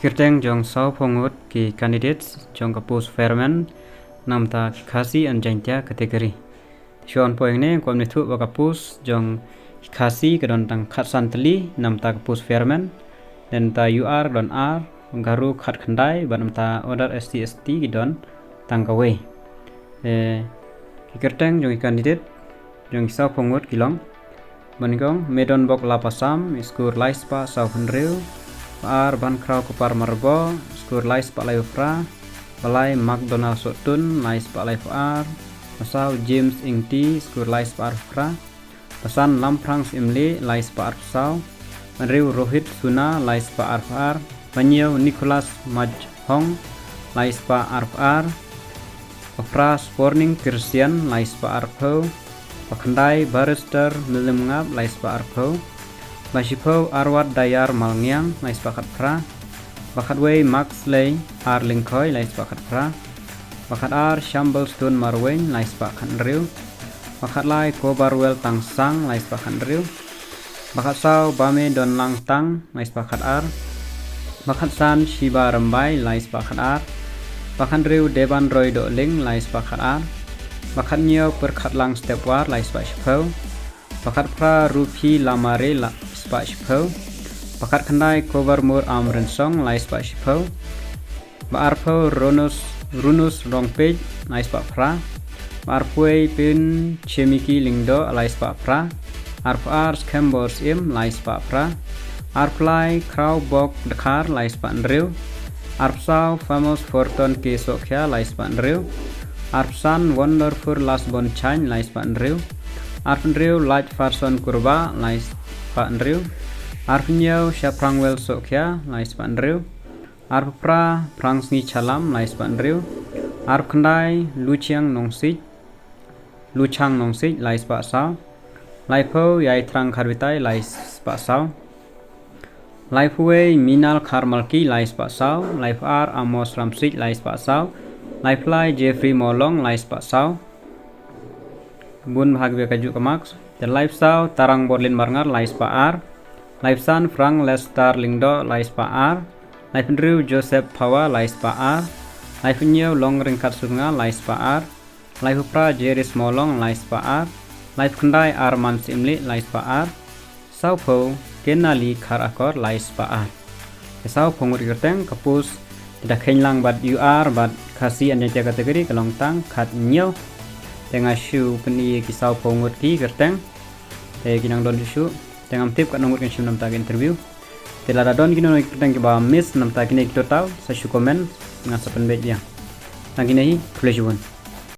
Kirteng jong sau pongut ki candidates jong kapus fermen nam ta khasi an jangtia kategori. Shon poing ne kom ne thu kapus jong khasi kedon tang khat santli nam ta kapus fermen dan ta UR don R garu khat khandai ban ta order ST kedon tang kawe. Kirteng jong candidate jong sau pongut kilong Banigong medon bok lapasam skur laispa sau henreu ar ban krau kupar marbo skur lais pa lai fra balai McDonald sotun lais pa lai ar pasau James ingti skur lais pa fra pasan lamprang imli lais pa ar sau Riu Rohit Suna lais pa ar Banyo Nicholas Majhong lais pa ar Opra Sporning Christian lais pa ar Pakandai Barrister Milimngap lais pa ar Masipau Arwat Dayar Malngiang lais pakat pra Bakatway Max Lay Ar Lingkoi lais pakat pra Bakat Ar Shamble Stone Marwain lais pakat riu Bakat Lai Kobarwel Tangsang lais pakat riu Bakat Sau Bame Don Lang Tang lais pakat ar Bakat San Shiba Rambai lais pakat ar Bakat riu Deban Roy Do Ling lais pakat ar Bakat Nyo Perkat Lang Stepwar lais pakipau Bakat pra Rupi Lamare la Spashipau Bakat Kandai Cover Mur Amrensong lais Spashipau Baarpau Runus Rongpej lais Pra Baarpui Pin Chemiki Lingdo lais Pra Arpar Skembors Im lais Pra Arplai Crow Bok Dakar lais Nriu Arpsau Famous Fortune Ke Sokya lais Nriu Arpsan Wonderful Last Bon Chain lais Nriu Arpnriu Light Farson Kurba lais Nriu Arpnyo Shaprangwel Sokya lais Nriu Arpra Prangsni Chalam lais Nriu Arpkandai Luchang Nongsik lais Sao Laipo Yai Trang Karvitai lais Sao Laipuwe Minal Karmalki lais Sao Laipar Amos Ramsik lais Sao Laiplai Jeffrey Molong lais Sao Bun Bhagwe Kaju Kamaks The Lifestyle Tarang Borlin Marngar lais ar Lifesan Frank Lestar Lingdo lais ar Lifenriu Joseph Pawa lais ar Lifenyo Long Ringkat Sunga lais ar Lifepra Jeris Molong lais ar Lifekandai Arman Simli lais ar Saupo Kenali Karakor lais ar Sau Pongut Gerteng Kapus Tidak Kenylang Bad UR Bad Kasi Anjaya Kategori Kalong Tang Kat Nyo Tengah syu peni kisau pongut ki gerteng kinang don syu tengam tip kat nomor kan syu nam ta interview telada don kino kitang ba miss nam ta kini kita tahu sa syu komen ngan sa penbet dia nang kini pleasure